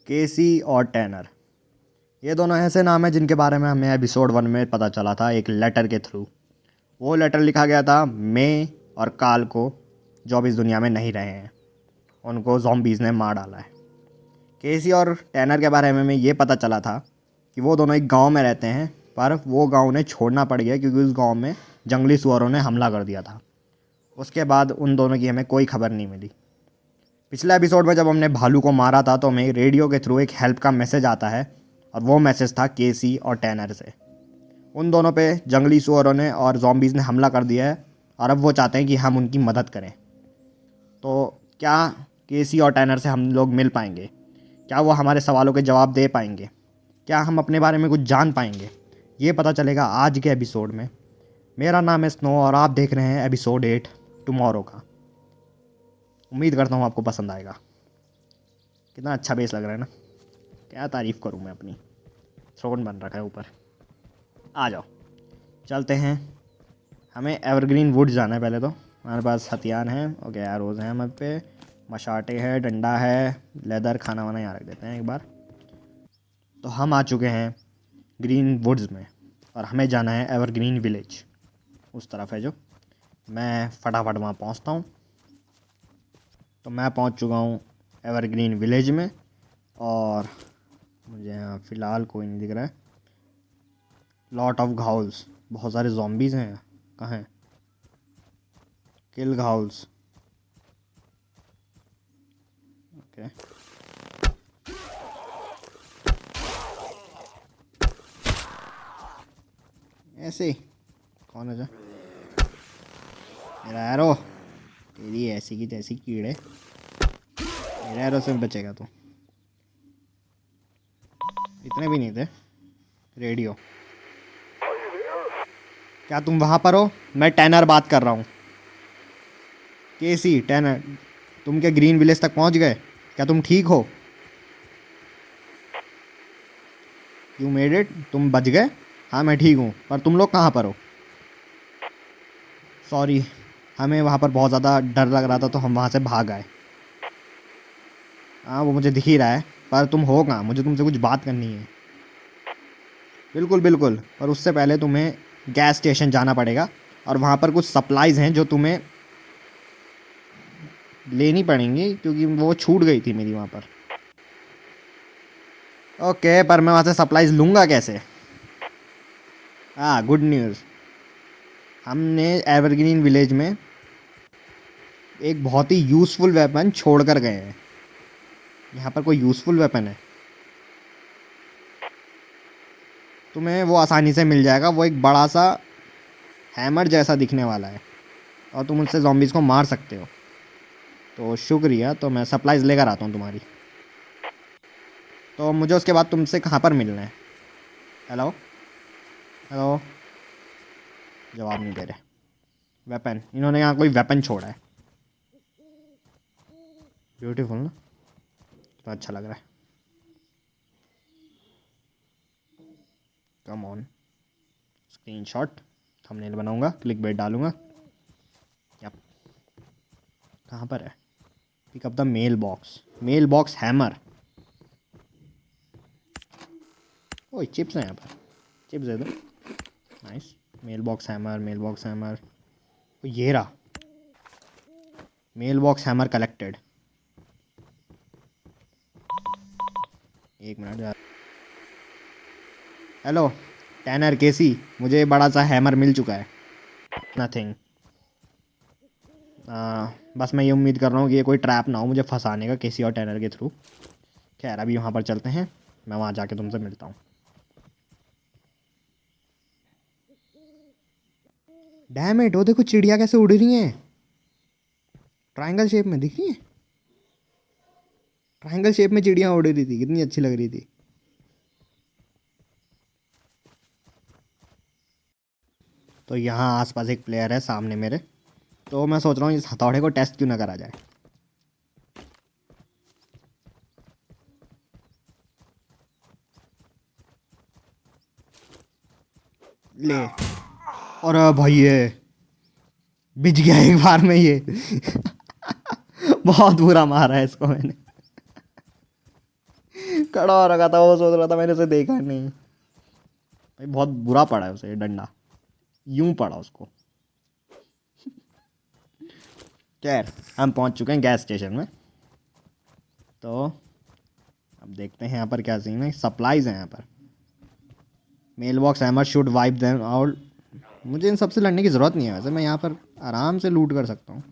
केसी और टैनर, ये दोनों ऐसे नाम हैं जिनके बारे में हमें एपिसोड 1 में पता चला था एक लेटर के थ्रू। वो लेटर लिखा गया था मे और काल को, जो अब इस दुनिया में नहीं रहे हैं। उनको ज़ॉम्बीज़ ने मार डाला है। केसी और टैनर के बारे में हमें ये पता चला था कि वो दोनों एक गांव में रहते हैं, पर वो गांव उन्हें छोड़ना पड़ गया क्योंकि उस गांव में जंगली सुअरों ने हमला कर दिया था। उसके बाद उन दोनों की हमें कोई खबर नहीं मिली। पिछले एपिसोड में जब हमने भालू को मारा था तो हमें रेडियो के थ्रू एक हेल्प का मैसेज आता है, और वो मैसेज था केसी और टैनर से। उन दोनों पे जंगली सुअरों ने और ज़ॉम्बीज़ ने हमला कर दिया है, और अब वो चाहते हैं कि हम उनकी मदद करें। तो क्या केसी और टैनर से हम लोग मिल पाएंगे? क्या वो हमारे सवालों के जवाब दे पाएंगे? क्या हम अपने बारे में कुछ जान पाएंगे? ये पता चलेगा आज के एपिसोड में। मेरा नाम है स्नो और आप देख रहे हैं एपिसोड 8 टुमारो का। उम्मीद करता हूँ आपको पसंद आएगा। कितना अच्छा बेस लग रहा है ना, क्या तारीफ़ करूँ मैं अपनी। थ्रोन बन रखा है ऊपर। आ जाओ चलते हैं। हमें एवरग्रीन वुड जाना है। पहले तो हमारे पास हथियार हैं, ओके, एरोज़ हैं हमारे पे, मशाटे है, डंडा है, लेदर, खाना वाना यहाँ रख देते हैं एक बार। तो हम आ चुके हैं ग्रीन वुड्स में, और हमें जाना है एवरग्रीन विलेज। उस तरफ है जो, मैं फटाफट वहाँ पहुँचता हूँ। तो मैं पहुँच चुका हूँ एवरग्रीन विलेज में, और मुझे यहाँ फ़िलहाल कोई नहीं दिख रहा है। लॉट ऑफ घाउल्स, बहुत सारे ज़ॉम्बीज़ हैं। कहाँ हैं? किल घाउल्स, ओके। ऐसे ही कौन है जो? मेरा एरो, तेरी ऐसी की तैसी कीड़े, मेरे एरो से बचेगा तू। इतने भी नहीं थे। रेडियो, क्या तुम वहाँ पर हो? मैं टैनर बात कर रहा हूँ। केसी, टैनर, तुम क्या ग्रीन विलेज तक पहुँच गए? क्या तुम ठीक हो? यू मेड इट, तुम बच गए? हाँ मैं ठीक हूँ, पर तुम लोग कहाँ पर हो? सॉरी, हमें वहाँ पर बहुत ज़्यादा डर लग रहा था तो हम वहाँ से भाग आए। हाँ वो मुझे दिख ही रहा है, पर तुम हो कहाँ? मुझे तुमसे कुछ बात करनी है। बिल्कुल बिल्कुल, पर उससे पहले तुम्हें गैस स्टेशन जाना पड़ेगा, और वहाँ पर कुछ सप्लाइज़ हैं जो तुम्हें लेनी पड़ेंगी क्योंकि वो छूट गई थी मेरी वहाँ पर। ओके, पर मैं वहाँ से सप्लाइज़ लूँगा कैसे? हाँ, गुड न्यूज़, हमने एवरग्रीन विलेज में एक बहुत ही यूज़फुल वेपन छोड़ कर गए हैं। यहाँ पर कोई यूज़फुल वेपन है, तुम्हें वो आसानी से मिल जाएगा। वो एक बड़ा सा हैमर जैसा दिखने वाला है, और तुम उससे ज़ॉम्बीज़ को मार सकते हो। तो शुक्रिया, तो मैं सप्लाइज़ लेकर आता हूँ तुम्हारी। तो मुझे उसके बाद तुमसे कहाँ पर मिलना है? हेलो हेलो, जवाब नहीं दे रहे। वेपन, इन्होंने यहाँ कोई वेपन छोड़ा है। ब्यूटीफुल ना, तो अच्छा लग रहा है। कम ऑन, स्क्रीनशॉट, थंबनेल बनाऊंगा, क्लिक बेट डालूंगा। यप, कहाँ पर है? Pick up the mailbox hammer. Oh chips हैं यहाँ पर, चिप्स दे दो। Nice, mailbox hammer, mailbox hammer. ये रहा, मेल बॉक्स हैमर कलेक्टेड। एक मिनट। हेलो टैनर, केसी, मुझे बड़ा सा हैमर मिल चुका है। नथिंग, बस मैं ये उम्मीद कर रहा हूँ कि ये कोई ट्रैप ना हो मुझे फंसाने का केसी और टैनर के थ्रू। खैर अभी वहाँ पर चलते हैं, मैं वहाँ जाके तुमसे मिलता हूँ। डैम इट, वो देखो चिड़िया कैसे उड़ रही हैं, ट्रायंगल शेप में दिख रही है। ट्रायंगल शेप में चिड़िया उड़ रही थी, कितनी अच्छी लग रही थी। तो यहाँ आसपास एक प्लेयर है सामने मेरे, तो मैं सोच रहा हूँ इस हथौड़े को टेस्ट क्यों ना करा जाए। ले, और भाई ये बिज गया एक बार में ये बहुत बुरा मारा है इसको मैंने। खड़ा हो रखा था, वो सोच रहा था मैंने उसे देखा नहीं। भाई बहुत बुरा पड़ा है उसे डंडा, यूं पड़ा उसको। खैर हम पहुंच चुके हैं गैस स्टेशन में। तो अब देखते हैं यहाँ पर क्या सीन है। सप्लाईज हैं यहाँ पर। Mailbox hammer should wipe them out. मुझे इन सबसे लड़ने की ज़रूरत नहीं है, वैसे मैं यहाँ पर आराम से लूट कर सकता हूँ।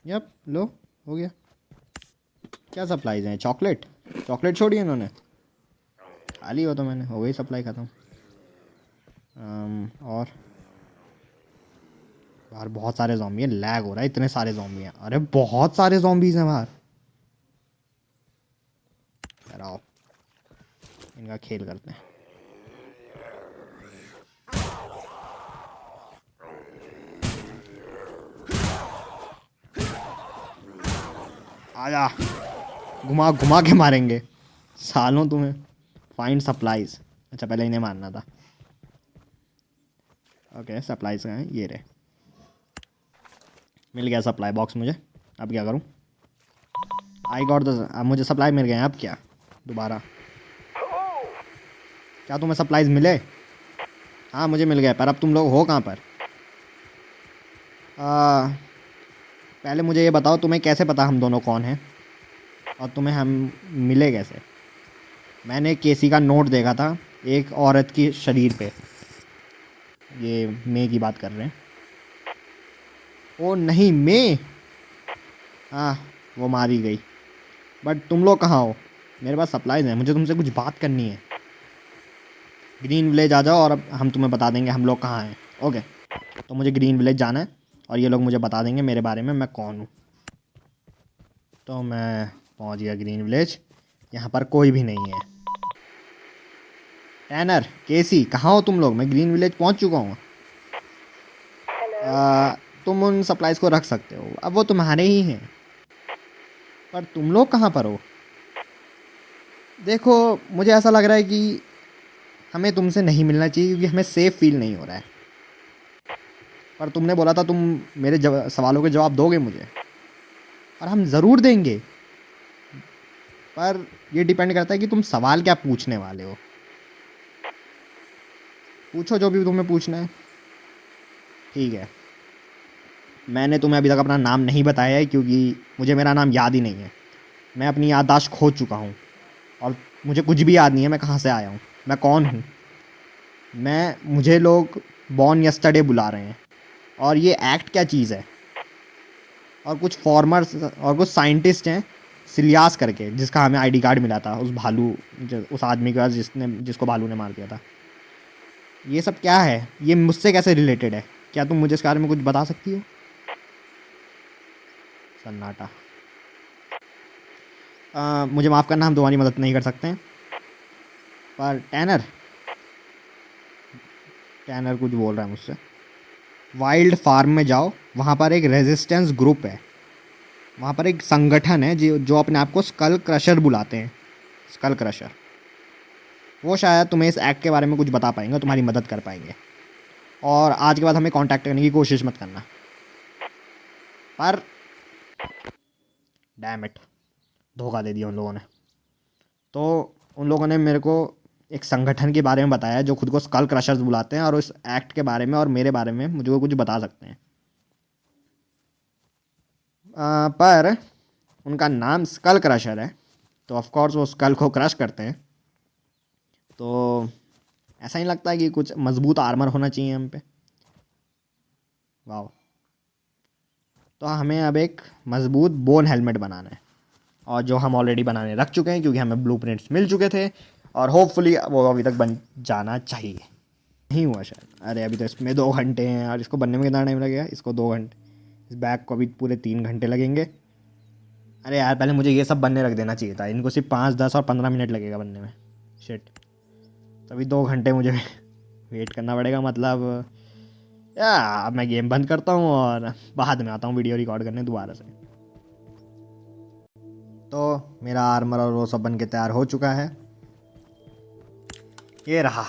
यप लो, हो गया। क्या सप्लाईज हैं? चॉकलेट, चॉकलेट छोड़ी इन्होंने, खा ली हो तो मैंने, हो गई सप्लाई ख़त्म। और बाहर बहुत सारे ज़ॉम्बी हैं, लैग हो रहा है, इतने सारे ज़ॉम्बी हैं। अरे बहुत सारे ज़ॉम्बीज़ हैं बाहर। आओ इनका खेल करते हैं। आजा, घुमा घुमा के मारेंगे सालों तुम्हें। फाइंड सप्लाईज, अच्छा पहले इन्हें मारना था। ओके सप्लाईज का है, ये रहे। मिल गया सप्लाई बॉक्स मुझे। अब क्या करूं? आई गॉट द, अब मुझे सप्लाई मिल गए हैं। अब क्या दोबारा? क्या तुम्हें सप्लाईज मिले? हाँ मुझे मिल गए, पर अब तुम लोग हो कहाँ पर? पहले मुझे ये बताओ, तुम्हें कैसे पता हम दोनों कौन हैं, और तुम्हें हम मिले कैसे? मैंने केसी का नोट देखा था एक औरत की शरीर पे। ये मे की बात कर रहे हैं। ओ नहीं मे, हाँ वो मारी गई। बट तुम लोग कहाँ हो? मेरे पास सप्लाईज हैं, मुझे तुमसे कुछ बात करनी है। ग्रीन विलेज आ जाओ और अब हम तुम्हें बता देंगे हम लोग कहाँ हैं। ओके, तो मुझे ग्रीन विलेज जाना है और ये लोग मुझे बता देंगे मेरे बारे में, मैं कौन हूँ। तो मैं पहुँच गया ग्रीन विलेज। यहाँ पर कोई भी नहीं है। टैनर, केसी, कहाँ हो तुम लोग? मैं ग्रीन विलेज पहुँच चुका हूँ। तुम उन सप्लाईज को रख सकते हो, अब वो तुम्हारे ही हैं। पर तुम लोग कहाँ पर हो? देखो मुझे ऐसा लग रहा है कि हमें तुमसे नहीं मिलना चाहिए, क्योंकि हमें सेफ़ फील नहीं हो रहा है। पर तुमने बोला था तुम मेरे सवालों के जवाब दोगे मुझे, और हम ज़रूर देंगे। पर ये डिपेंड करता है कि तुम सवाल क्या पूछने वाले हो। पूछो जो भी तुम्हें पूछना है। ठीक है, मैंने तुम्हें अभी तक अपना नाम नहीं बताया है, क्योंकि मुझे मेरा नाम याद ही नहीं है। मैं अपनी याददाश्त खो चुका हूँ, और मुझे कुछ भी याद नहीं है मैं कहाँ से आया हूँ, मैं कौन हूँ। मुझे लोग बॉर्न यस्टरडे बुला रहे हैं, और ये एक्ट क्या चीज़ है। और कुछ फॉर्मर्स और कुछ साइंटिस्ट हैं, सिलियास करके, जिसका हमें आईडी कार्ड मिला था उस भालू, उस आदमी के पास जिसको भालू ने मार दिया था। ये सब क्या है? ये मुझसे कैसे रिलेटेड है? क्या तुम मुझे इस बारे में कुछ बता सकती हो? सन्नाटा। मुझे माफ़ करना, हम तुम्हारी मदद नहीं कर सकते हैं। पर टैनर, टैनर कुछ बोल रहा है मुझसे। वाइल्ड फार्म में जाओ, वहाँ पर एक रेजिस्टेंस ग्रुप है, वहाँ पर एक संगठन है जो अपने आप को स्कल क्रशर बुलाते हैं। स्कल क्रशर, वो शायद तुम्हें इस एक्ट के बारे में कुछ बता पाएंगे, तुम्हारी मदद कर पाएंगे। और आज के बाद हमें कांटेक्ट करने की कोशिश मत करना। पर डैम इट, धोखा दे दिया उन लोगों ने। तो उन लोगों ने मेरे को एक संगठन के बारे में बताया जो खुद को स्कल क्रशर्स बुलाते हैं, और उस एक्ट के बारे में और मेरे बारे में मुझे वो कुछ बता सकते हैं। पर उनका नाम स्कल क्रशर है, तो ऑफ कोर्स वो स्कल को क्रश करते हैं। तो ऐसा ही लगता है कि कुछ मजबूत आर्मर होना चाहिए हम पे। वाह। तो हमें अब एक मजबूत बोन हेलमेट बनाना है, और जो हम ऑलरेडी बनाने रख चुके हैं, क्योंकि हमें ब्लूप्रिंट्स मिल चुके थे, और होपफुली वो अभी तक बन जाना चाहिए। नहीं हुआ शायद। अरे अभी तो इसमें 2 घंटे हैं, और इसको बनने में कितना टाइम लगेगा? इसको 2 घंटे, इस बैग को अभी पूरे 3 घंटे लगेंगे। अरे यार पहले मुझे ये सब बनने रख देना चाहिए था, इनको सिर्फ 5, 10 और 15 मिनट लगेगा बनने में। शिट, तभी 2 घंटे मुझे वेट करना पड़ेगा। मतलब या अब मैं गेम बंद करता हूँ और बाद में आता हूँ वीडियो रिकॉर्ड करने दोबारा से। तो मेरा आर्मर और वो सब बन के तैयार हो चुका है। ये रहा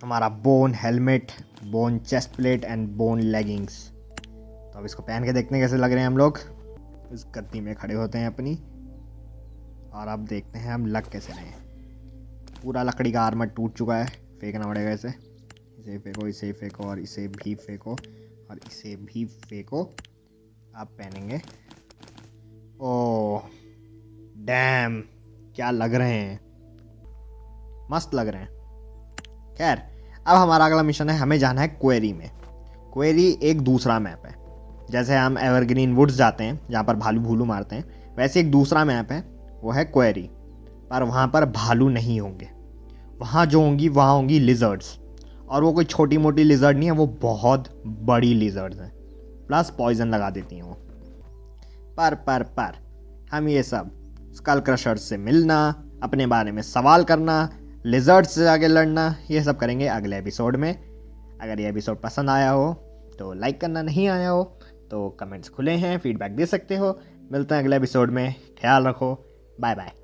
हमारा bone helmet, bone chest plate and bone leggings. तो अब इसको पहन के देखते हैं कैसे लग रहे हैं हम लोग। इस गद्दी में खड़े होते हैं अपनी, और अब देखते हैं हम लग कैसे रहे हैं। पूरा लकड़ी का आर्मर टूट चुका है, फेंकना पड़ेगा इसे। इसे फेंको, इसे फेंको, और इसे भी फेंको, और इसे भी फेंको। आप पहनेंगे। ओह डैम, क्या लग रहे हैं, मस्त लग रहे हैं। खैर, अब हमारा अगला मिशन है, हमें जाना है क्वेरी में। क्वेरी एक दूसरा मैप है। जैसे हम एवरग्रीन वुड्स जाते हैं जहाँ पर भालू भूलू मारते हैं, वैसे एक दूसरा मैप है, वो है क्वेरी। पर वहाँ पर भालू नहीं होंगे, वहाँ जो होंगी वहाँ होंगी लिजर्ड्स। और वो कोई छोटी मोटी लिजर्ड नहीं है, वो बहुत बड़ी लिजर्ड्स हैं, प्लस पॉइजन लगा देती हैं वो। पर हम ये सब स्कल क्रशर्स से मिलना, अपने बारे में सवाल करना, लिजर्ड्स से आगे लड़ना, ये सब करेंगे अगले एपिसोड में। अगर ये एपिसोड पसंद आया हो तो लाइक करना, नहीं आया हो तो कमेंट्स खुले हैं, फीडबैक दे सकते हो। मिलते हैं अगले एपिसोड में, ख्याल रखो, बाय बाय।